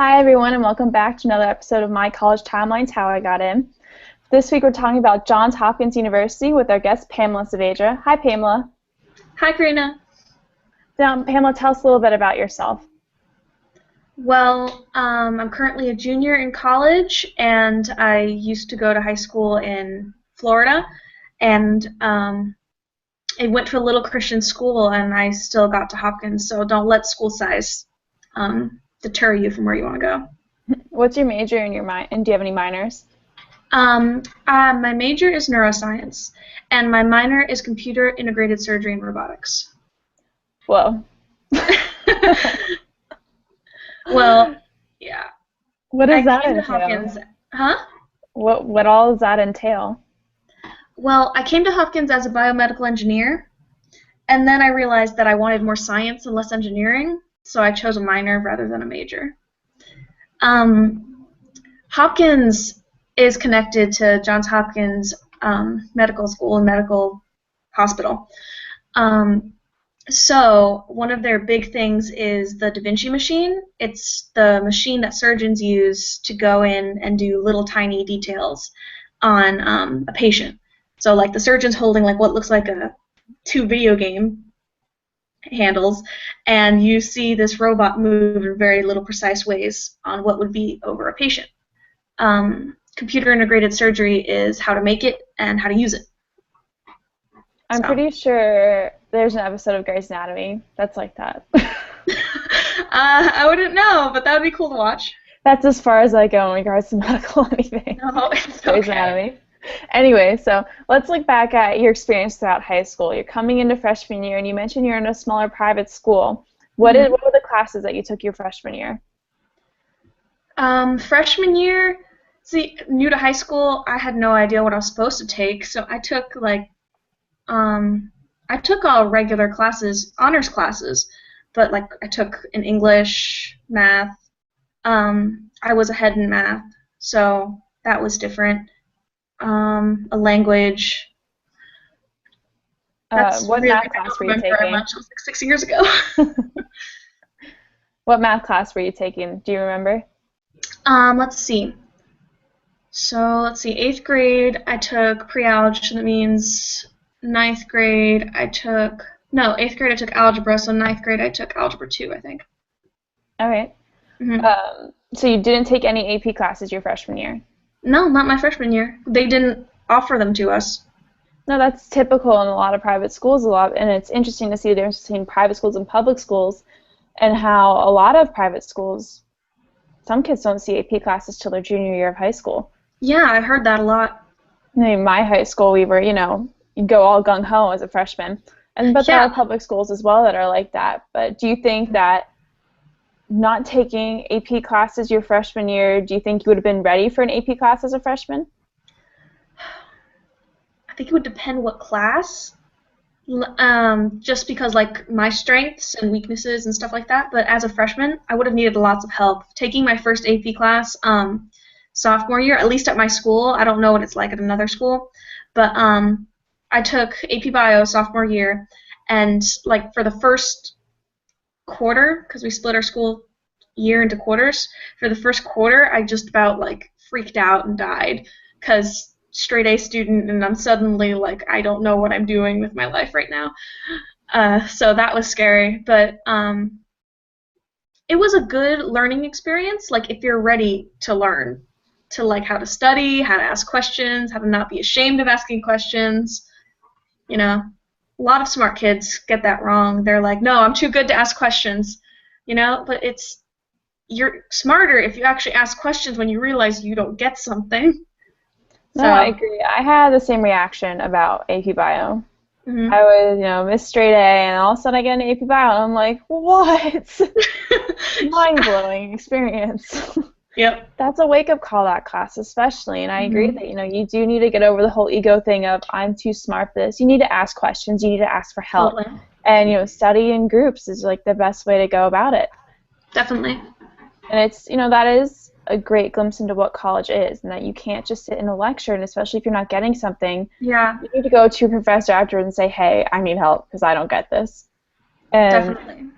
Hi everyone and welcome back to another episode of My College Timelines, How I Got In. This week we're talking about Johns Hopkins University with our guest Pamela Saavedra. Hi Pamela. Hi Karina. Now Pamela, tell us a little bit about yourself. Well, I'm currently a junior in college and I used to go to high school in Florida and I went to a little Christian school and I still got to Hopkins, so don't let school size deter you from where you want to go. What's your major and and do you have any minors? My major is neuroscience, and my minor is computer integrated surgery and robotics. Whoa. Well, yeah. What does that entail? Hopkins, huh? What all does that entail? Well, I came to Hopkins as a biomedical engineer, and then I realized that I wanted more science and less engineering, so I chose a minor rather than a major. Hopkins is connected to Johns Hopkins Medical School and Medical Hospital. So one of their big things is the Da Vinci machine. It's the machine that surgeons use to go in and do little tiny details on a patient. So like the surgeon's holding like what looks like two video game handles, and you see this robot move in very little precise ways on what would be over a patient. Computer integrated surgery is how to make it and how to use it. I'm pretty sure there's an episode of Grey's Anatomy that's like that. I wouldn't know, but that would be cool to watch. That's as far as I go in regards to medical anything. No, it's Grey's Anatomy. Anyway, so let's look back at your experience throughout high school. You're coming into freshman year, and you mentioned you're in a smaller private school. What were the classes that you took your freshman year? Freshman year, new to high school, I had no idea what I was supposed to take, so I took all regular classes, honors classes, but I took an English, math. I was ahead in math, so that was different. A language. What math class were you taking? Very much. It was 6 years ago. What math class were you taking? Do you remember? Let's see. So let's see. 8th grade, I took pre-algebra. So that means 9th grade, 8th grade I took algebra. So 9th grade I took algebra 2, I think. All right. So you didn't take any AP classes your freshman year? No, not my freshman year. They didn't offer them to us. No, that's typical in a lot of private schools and it's interesting to see the difference between private schools and public schools and how a lot of private schools, some kids don't see AP classes till their junior year of high school. Yeah, I heard that a lot. I mean, my high school, we were, you go all gung-ho as a freshman. But there are public schools as well that are like that. But do you think that not taking AP classes your freshman year, do you think you would have been ready for an AP class as a freshman? I think it would depend what class, just because my strengths and weaknesses and stuff like that. But as a freshman, I would have needed lots of help. Taking my first AP class sophomore year, at least at my school, I don't know what it's like at another school, but I took AP Bio sophomore year, and for the first quarter, because we split our school year into quarters, for the first quarter I just about freaked out and died because straight A student and I'm suddenly I don't know what I'm doing with my life right now. So that was scary, but it was a good learning experience if you're ready to learn, to how to study, how to ask questions, how to not be ashamed of asking questions. A lot of smart kids get that wrong. They're like, no, I'm too good to ask questions, but you're smarter if you actually ask questions when you realize you don't get something. No, I agree. I had the same reaction about AP Bio. I was, Miss Straight A, and all of a sudden I get an AP Bio, and I'm like, what? Mind-blowing experience. Yep. That's a wake-up call, that class, especially, and I agree that, you do need to get over the whole ego thing of, I'm too smart for this. You need to ask questions. You need to ask for help. Totally. And, study in groups is, the best way to go about it. Definitely. And it's, that is a great glimpse into what college is, and that you can't just sit in a lecture, and especially if you're not getting something, you need to go to your professor afterwards and say, hey, I need help because I don't get this. And definitely.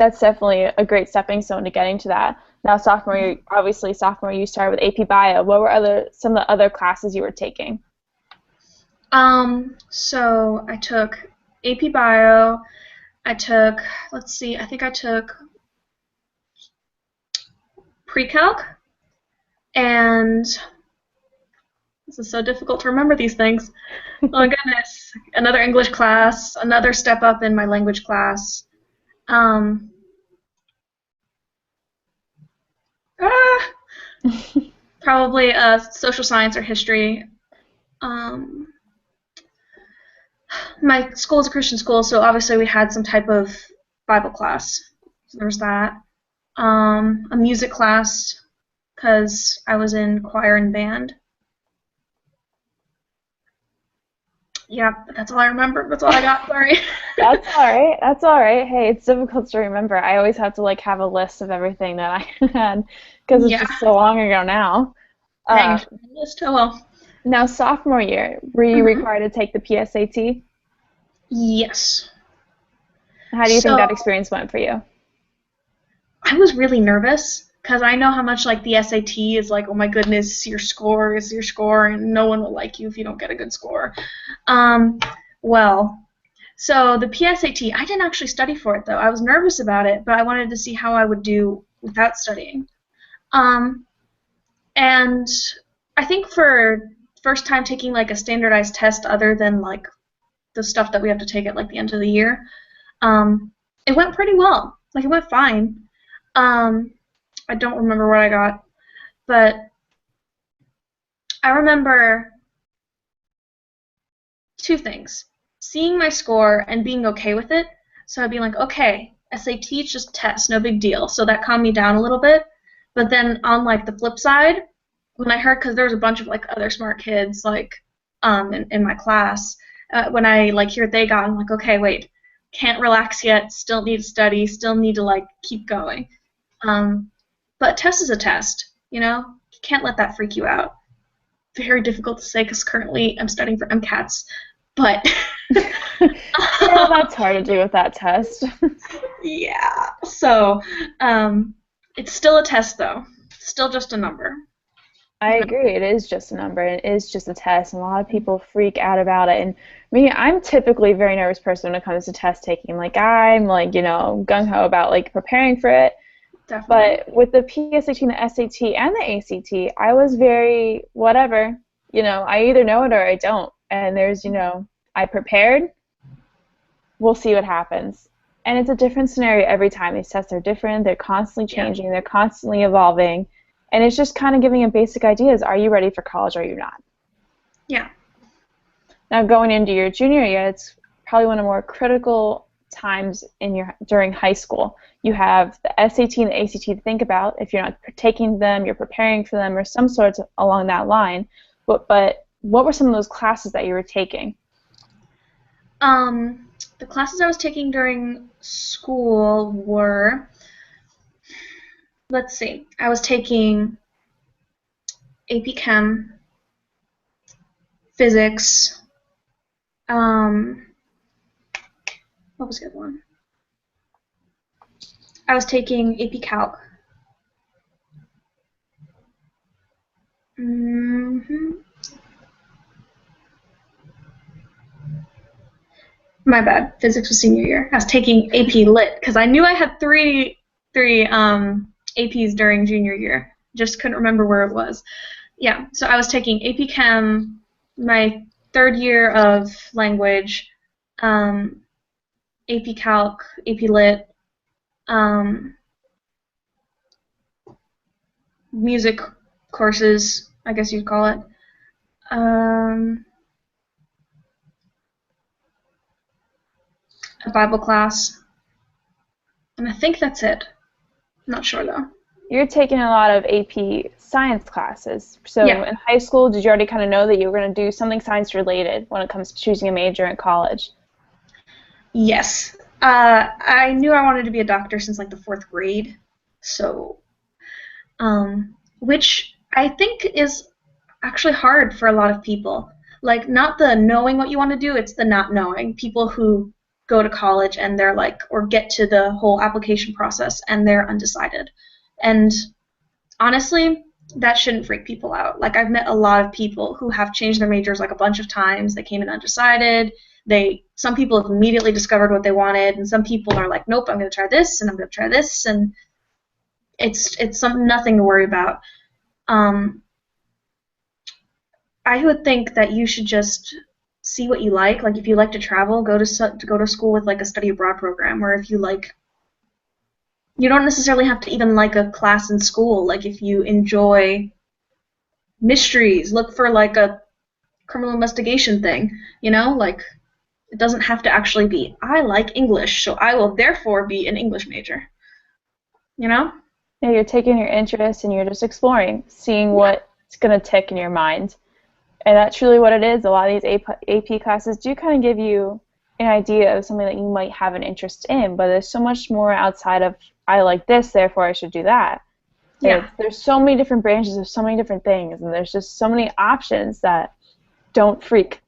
That's definitely a great stepping stone to getting to that. Now, sophomore, you started with AP Bio. What were some of the other classes you were taking? So I took AP Bio. I took, I think I took Pre-Calc, and this is so difficult to remember these things. Oh my goodness. Another English class, another step up in my language class. Probably social science or history. My school is a Christian school, so obviously we had some type of Bible class. So there's that. A music class, because I was in choir and band. Yeah, that's all I remember. That's all I got. Sorry. That's all right. That's all right. Hey, it's difficult to remember. I always have to like have a list of everything that I had because it's just so long ago now. Dang, list. Oh well. Now, sophomore year, were you required to take the PSAT? Yes. How do you think that experience went for you? I was really nervous because I know how much like the SAT is like, oh my goodness, your score is your score, and no one will like you if you don't get a good score. So the PSAT, I didn't actually study for it though. I was nervous about it, but I wanted to see how I would do without studying. And I think for first time taking like a standardized test other than like the stuff that we have to take at like the end of the year, it went pretty well. Like it went fine. I don't remember what I got, but I remember two things. Seeing my score and being okay with it. So I'd be like, okay, SAT is just a test, no big deal. So that calmed me down a little bit. But then on like the flip side, when I heard, because there was a bunch of like other smart kids like in my class, when I like hear what they got, I'm like, okay, wait, can't relax yet, still need to study, still need to like keep going. But test is a test, you know? You can't let that freak you out. Very difficult to say because currently I'm studying for MCATs, but yeah, that's hard to do with that test. Yeah. So it's still a test though. Still just a number. I agree. It is just a number. It is just a test. And a lot of people freak out about it. And me, I'm typically a very nervous person when it comes to test taking. Like I'm like, gung-ho about like preparing for it. Definitely. But with the PSAT and the SAT and the ACT, I was very whatever. I either know it or I don't. And there's, I prepared. We'll see what happens. And it's a different scenario every time. These tests are different. They're constantly changing. Yeah. They're constantly evolving. And it's just kind of giving a basic idea is, are you ready for college or are you not? Yeah. Now going into your junior year, it's probably one of the more critical times during high school. You have the SAT and the ACT to think about. If you're not taking them, you're preparing for them or some sorts along that line. But what were some of those classes that you were taking? The classes I was taking during school were, let's see, I was taking AP Chem, Physics, what was the other one? I was taking AP Calc. My bad. Physics was senior year. I was taking AP Lit because I knew I had three APs during junior year. Just couldn't remember where it was. Yeah, so I was taking AP Chem, my third year of language, AP Calc, AP Lit, music courses, I guess you'd call it. A Bible class, and I think that's it. I'm not sure though. You're taking a lot of AP science classes. So yeah. In high school, did you already kind of know that you were going to do something science related when it comes to choosing a major in college? Yes. I knew I wanted to be a doctor since like the 4th grade. So, which I think is actually hard for a lot of people. Like not the knowing what you want to do, it's the not knowing. People who go to college and they're like, or get to the whole application process and they're undecided. And honestly, that shouldn't freak people out. Like, I've met a lot of people who have changed their majors like a bunch of times. They came in undecided. Some people have immediately discovered what they wanted, and some people are like, nope, I'm going to try this, and I'm going to try this, and it's nothing to worry about. I would think that you should just see what you like. Like, if you like to travel, go to school with like a study abroad program, or if you like, you don't necessarily have to even like a class in school. Like, if you enjoy mysteries, look for like a criminal investigation thing, like, it doesn't have to actually be, I like English, so I will therefore be an English major, Yeah, you're taking your interest and you're just exploring, seeing what's going to tick in your mind. And that's really what it is. A lot of these AP classes do kind of give you an idea of something that you might have an interest in, but there's so much more outside of, I like this, therefore I should do that. There's so many different branches of so many different things, and there's just so many options that don't freak.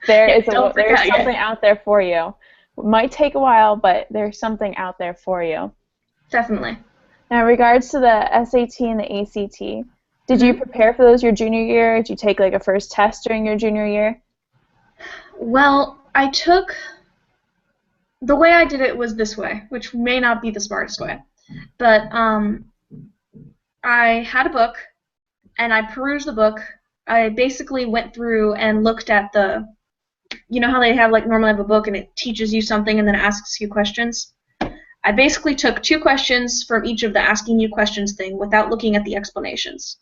There's something out there for you. It might take a while, but there's something out there for you. Definitely. Now, in regards to the SAT and the ACT, did you prepare for those your junior year? Did you take like a first test during your junior year? Well, the way I did it was this way, which may not be the smartest way. But I had a book, and I perused the book. I basically went through and looked at you know how they have, like, normally have a book and it teaches you something and then asks you questions? I basically took 2 questions from each of the asking you questions thing without looking at the explanations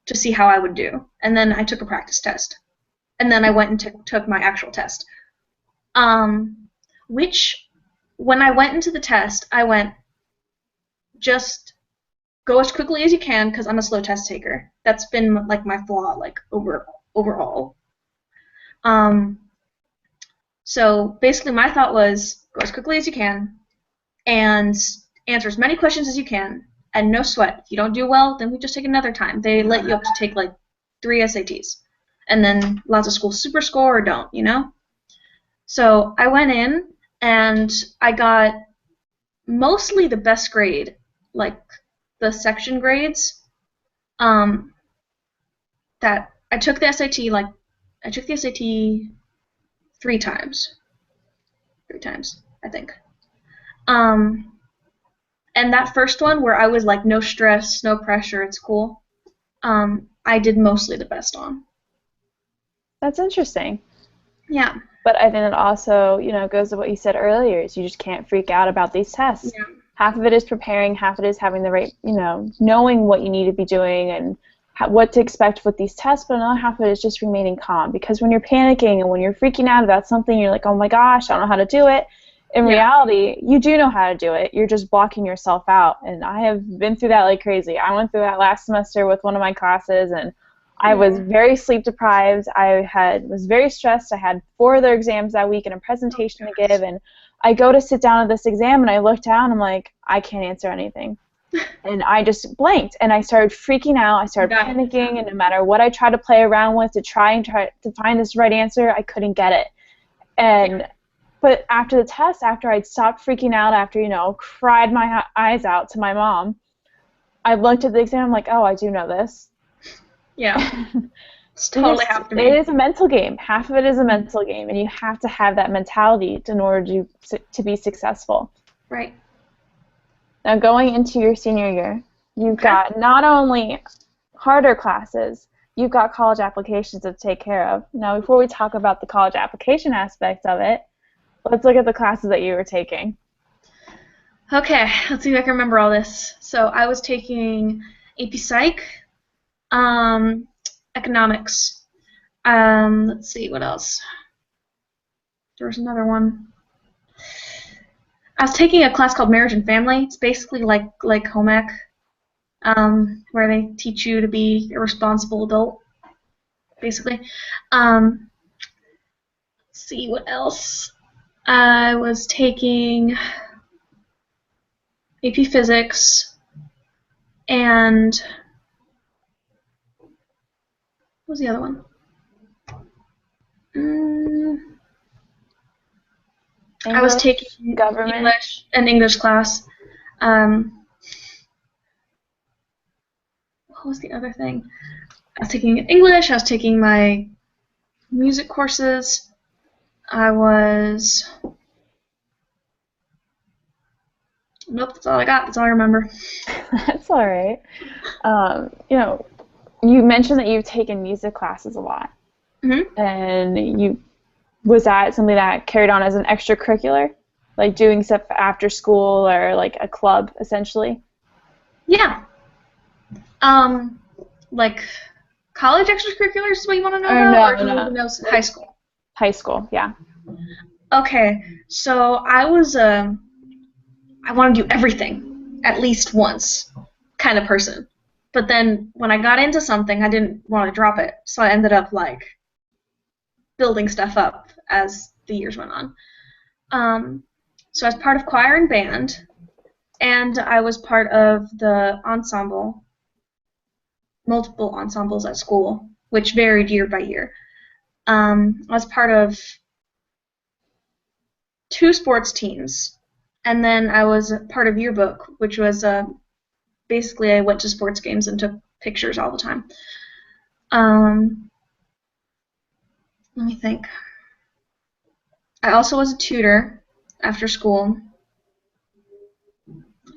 to see how I would do. And then I took a practice test. And then I went and took my actual test. Which, when I went into the test, I went, just go as quickly as you can, because I'm a slow test taker. That's been like my flaw, like, overall. So basically my thought was, go as quickly as you can and answer as many questions as you can, and no sweat. If you don't do well, then we just take another time. They let you up to take like 3 SATs, and then lots of schools super score or don't, So I went in and I got mostly the best grade, like the section grades. That I took the SAT, I took the SAT 3 times. 3 times, I think. And that first one where I was like, no stress, no pressure, it's cool, I did mostly the best on. That's interesting. Yeah. But I think it also, goes to what you said earlier, is you just can't freak out about these tests. Yeah. Half of it is preparing, half of it is having the right, knowing what you need to be doing and what to expect with these tests, but another half of it is just remaining calm. Because when you're panicking and when you're freaking out about something, you're like, oh my gosh, I don't know how to do it. In reality, you do know how to do it. You're just blocking yourself out. And I have been through that like crazy. I went through that last semester with one of my classes, and I was very sleep deprived. I was very stressed. I had 4 other exams that week and a presentation to give, and I go to sit down at this exam, and I look down, I'm like, I can't answer anything. And I just blanked, and I started freaking out. I started panicking, and no matter what I tried to play around with to try to find this right answer, I couldn't get it. But after the test, after I'd stopped freaking out, after, cried my eyes out to my mom, I looked at the exam, I'm like, oh, I do know this. Yeah. It's totally happened to me. It is a mental game. Half of it is a mental game, and you have to have that mentality in order to be successful. Right. Now, going into your senior year, you've got not only harder classes, you've got college applications to take care of. Now, before we talk about the college application aspect of it, let's look at the classes that you were taking. Okay, let's see if I can remember all this. So I was taking AP Psych, Economics. Let's see, what else? There was another one. I was taking a class called Marriage and Family. It's basically like home ec, where they teach you to be a responsible adult, basically. Let's see, what else? I was taking AP Physics, and what was the other one? I was taking government, an English class. What was the other thing? I was taking English. I was taking my music courses. Nope, that's all I got. That's all I remember. That's all right. You mentioned that you've taken music classes a lot. Mm-hmm. And was that something that carried on as an extracurricular? Like doing stuff after school or like a club, essentially? Yeah. Like college extracurriculars is what you want to know about? Or do you want to know high school? High school, yeah. Okay, so I want to do everything at least once kind of person. But then when I got into something, I didn't want to drop it. So I ended up like building stuff up as the years went on. So I was part of choir and band, and I was part of the ensemble, multiple ensembles at school, which varied year by year. I was part of 2 sports teams, and then I was part of yearbook, which was basically I went to sports games and took pictures all the time. Let me think. I also was a tutor after school.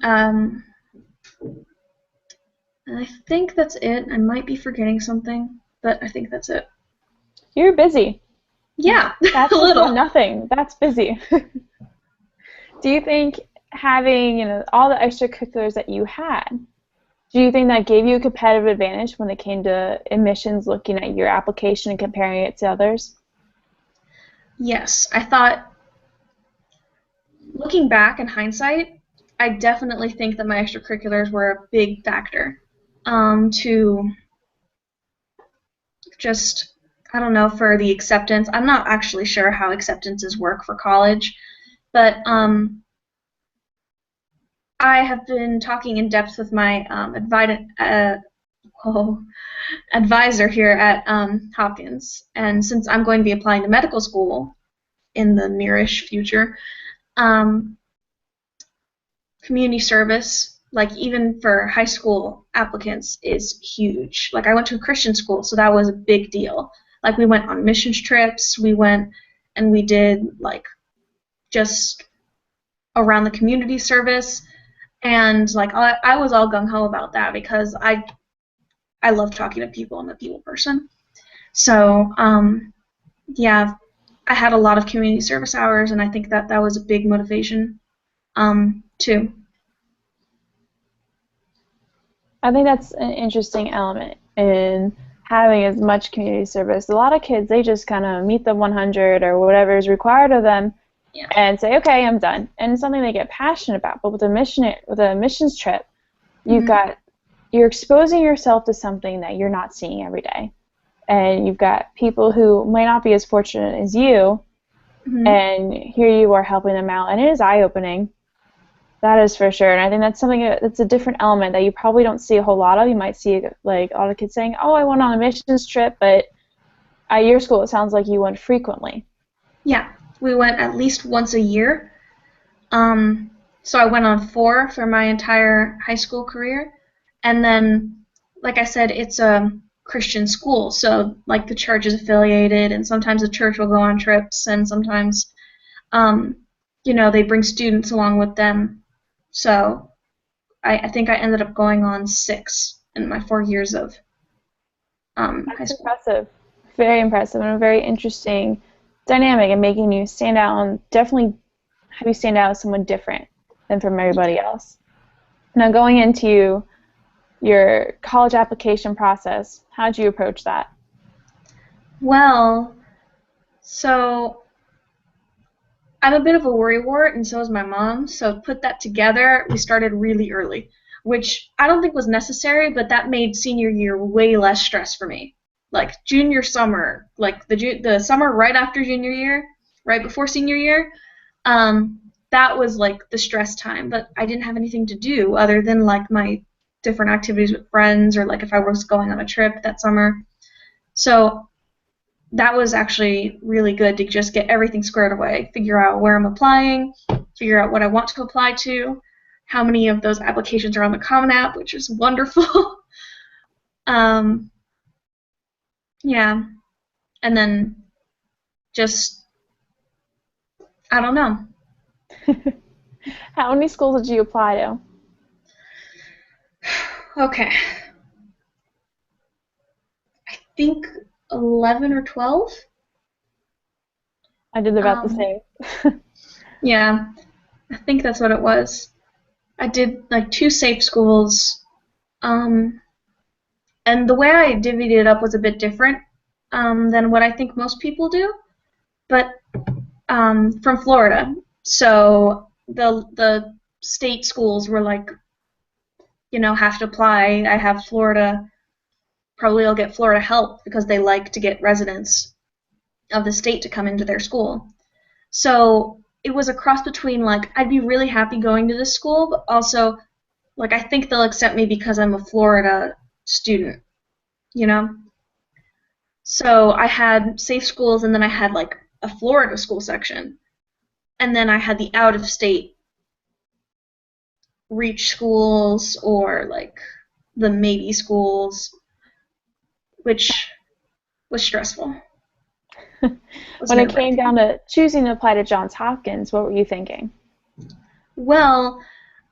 And I think that's it. I might be forgetting something, but I think that's it. You're busy. Yeah, that's a little. Nothing. That's busy. Do you think having all the extracurriculars that you had, do you think that gave you a competitive advantage when it came to admissions, looking at your application and comparing it to others? Yes, I thought, looking back in hindsight, I definitely think that my extracurriculars were a big factor to just, I don't know, for the acceptance. I'm not actually sure how acceptances work for college, but I have been talking in depth with my advisor here at Hopkins, and since I'm going to be applying to medical school in the nearish future, community service, like even for high school applicants, is huge. Like I went to a Christian school, so that was a big deal. Like we went on missions trips, we went and we did like just around the community service, and like I was all gung-ho about that because I love talking to people. I'm a people person. So yeah, I had a lot of community service hours, and I think that was a big motivation too. I think that's an interesting element in having as much community service. A lot of kids, they just kind of meet the 100 or whatever is required of them, yeah, and say, okay, I'm done. And it's something they get passionate about. But with a missions trip, you're exposing yourself to something that you're not seeing every day. And you've got people who might not be as fortunate as you, and here you are helping them out. And it is eye-opening. That is for sure. And I think that's something that's a different element that you probably don't see a whole lot of. You might see like a lot of kids saying, oh, I went on a missions trip, but at your school it sounds like you went frequently. Yeah, we went at least once a year. So I went on 4 for my entire high school career. And then, like I said, it's a Christian school, so like the church is affiliated, and sometimes the church will go on trips, and sometimes, they bring students along with them. So I think I ended up going on 6 in my 4 years of high school. That's impressive. Very impressive, and a very interesting dynamic, and making you stand out, and definitely have you stand out as someone different than from everybody else. Now, going into your college application process, how did you approach that? Well, so I'm a bit of a worrywart, and so is my mom, so put that together, we started really early, which I don't think was necessary, but that made senior year way less stress for me. Like junior summer, like the summer right after junior year, right before senior year, that was like the stress time, but I didn't have anything to do other than like my different activities with friends, or like if I was going on a trip that summer. So that was actually really good to just get everything squared away, figure out where I'm applying, figure out what I want to apply to, how many of those applications are on the Common App, which is wonderful. Yeah, and then just, I don't know. How many schools did you apply to? Okay. I think 11 or 12. I did about the same. Yeah, I think that's what it was. I did like 2 safe schools, and the way I divvied it up was a bit different than what I think most people do, but from Florida. So the state schools were like, have to apply. I have Florida. Probably I'll get Florida help because they like to get residents of the state to come into their school. So it was a cross between like I'd be really happy going to this school, but also like I think they'll accept me because I'm a Florida student, you know? So I had safe schools, and then I had like a Florida school section, and then I had the out-of-state reach schools or like the maybe schools, which was stressful. When it came down to choosing to apply to Johns Hopkins, what were you thinking? Well,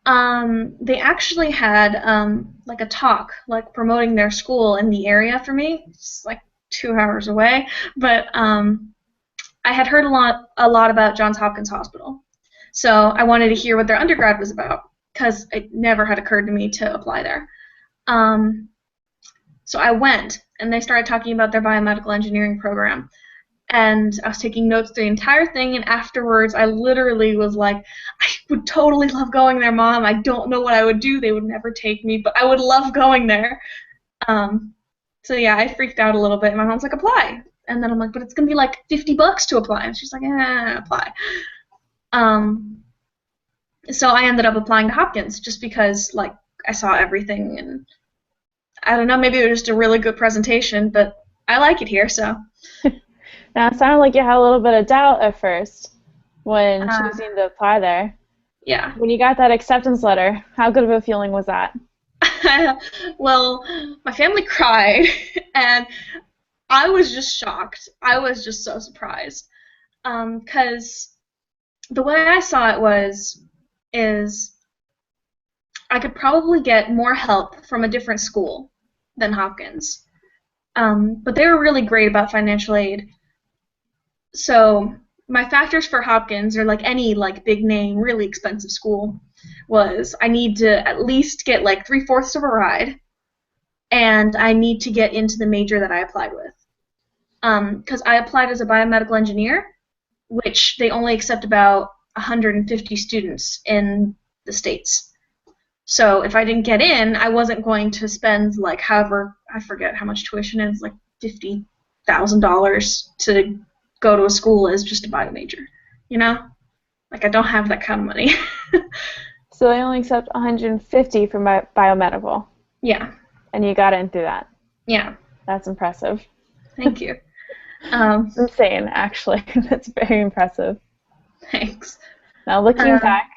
they actually had like a talk, like promoting their school in the area for me. It's like 2 hours away, but I had heard a lot about Johns Hopkins Hospital, so I wanted to hear what their undergrad was about because it never had occurred to me to apply there. So I went, and they started talking about their biomedical engineering program. And I was taking notes through the entire thing, and afterwards I literally was like, I would totally love going there, Mom. I don't know what I would do. They would never take me, but I would love going there. So yeah, I freaked out a little bit, and my mom's like, apply. And then I'm like, but it's going to be like $50 to apply. And she's like, apply. So I ended up applying to Hopkins just because like I saw everything, and I don't know, maybe it was just a really good presentation, but I like it here, so. Now, it sounded like you had a little bit of doubt at first when choosing to apply there. Yeah. When you got that acceptance letter, how good of a feeling was that? Well, my family cried, and I was just shocked. I was just so surprised. Because the way I saw it is I could probably get more help from a different school than Hopkins. But they were really great about financial aid. So my factors for Hopkins, or like any like big name, really expensive school, was I need to at least get like 3/4 of a ride, and I need to get into the major that I applied with. Because I applied as a biomedical engineer, which they only accept about 150 students in the States. So if I didn't get in, I wasn't going to spend like however, I forget how much tuition is, like $50,000 to go to a school as just a bio major, Like I don't have that kind of money. So they only accept 150 for biomedical. Yeah. And you got in through that. Yeah. That's impressive. Thank you. It's insane, actually. That's very impressive. Thanks. Now, looking back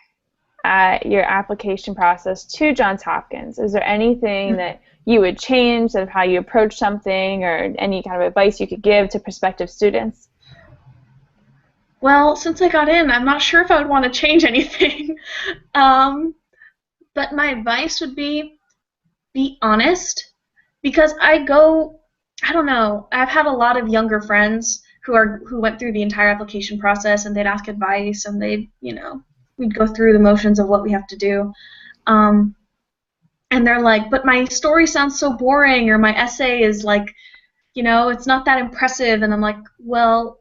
at your application process to Johns Hopkins, is there anything that you would change of how you approach something, or any kind of advice you could give to prospective students? Well, since I got in, I'm not sure if I would want to change anything. But my advice would be honest, because I don't know, I've had a lot of younger friends who went through the entire application process, and they'd ask advice, and we'd go through the motions of what we have to do. And they're like, but my story sounds so boring, or my essay is like, it's not that impressive. And I'm like, well,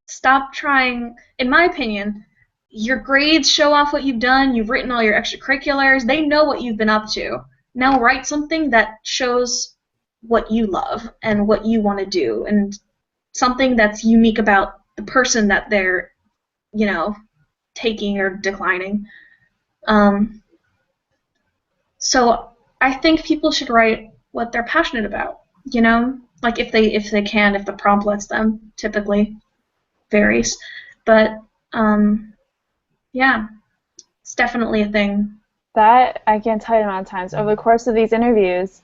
stop trying. In my opinion, your grades show off what you've done. You've written all your extracurriculars. They know what you've been up to. Now write something that shows what you love and what you want to do, and something that's unique about the person that they're, taking or declining. So I think people should write what they're passionate about, like if they can, if the prompt lets them. Typically varies, but yeah, it's definitely a thing. That, I can't tell you the amount of times over the course of these interviews,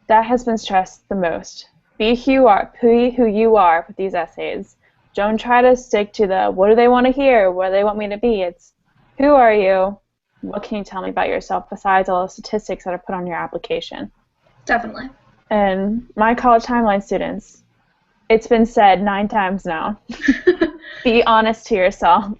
that has been stressed the most. Be who you are with these essays. Don't try to stick to the what do they want to hear, what do they want me to be. It's who are you? What can you tell me about yourself besides all the statistics that are put on your application? Definitely. And my college timeline students, it's been said 9 times now. Be honest to yourself.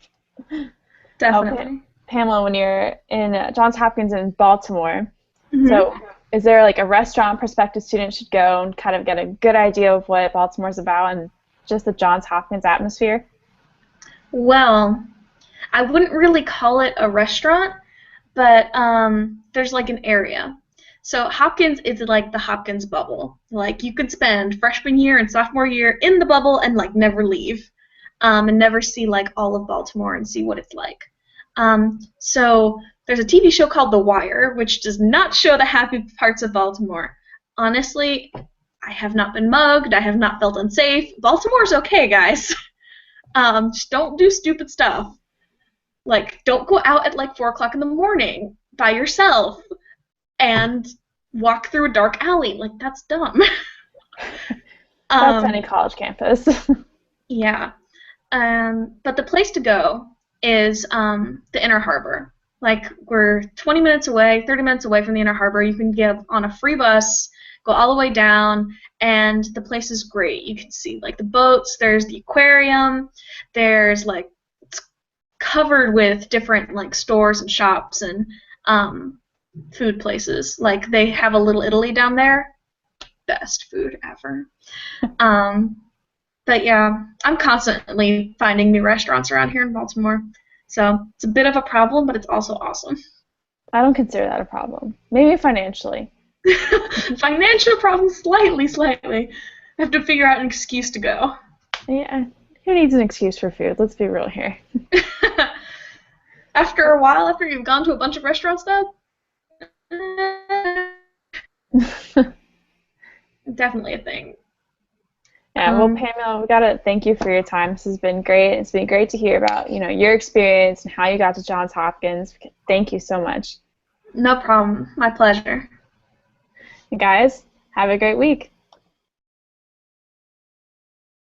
Definitely. Okay. Pamela, when you're in Johns Hopkins in Baltimore, Mm-hmm. so is there like a restaurant prospective student should go and kind of get a good idea of what Baltimore's about and just the Johns Hopkins atmosphere? Well, I wouldn't really call it a restaurant, but there's like an area. So Hopkins is like the Hopkins bubble. Like you could spend freshman year and sophomore year in the bubble and like never leave, and never see like all of Baltimore and see what it's like. So there's a TV show called The Wire, which does not show the happy parts of Baltimore. Honestly, I have not been mugged. I have not felt unsafe. Baltimore's okay, guys. Just don't do stupid stuff. Like, don't go out at like 4 o'clock in the morning by yourself and walk through a dark alley. Like, that's dumb. That's any college campus. Yeah. But the place to go is the Inner Harbor. Like, we're 20 minutes away, 30 minutes away from the Inner Harbor. You can get on a free bus, go all the way down, and the place is great. You can see, like, the boats. There's the aquarium. There's, like, it's covered with different, like, stores and shops and food places. Like, they have a Little Italy down there. Best food ever. But yeah, I'm constantly finding new restaurants around here in Baltimore. So it's a bit of a problem, but it's also awesome. I don't consider that a problem. Maybe financially. Financial problem, slightly. I have to figure out an excuse to go. Yeah, who needs an excuse for food? Let's be real here. After a while, after you've gone to a bunch of restaurants, though, definitely a thing. Yeah, well, Pamela, we gotta thank you for your time. This has been great. It's been great to hear about, your experience and how you got to Johns Hopkins. Thank you so much. No problem. My pleasure. And guys, have a great week.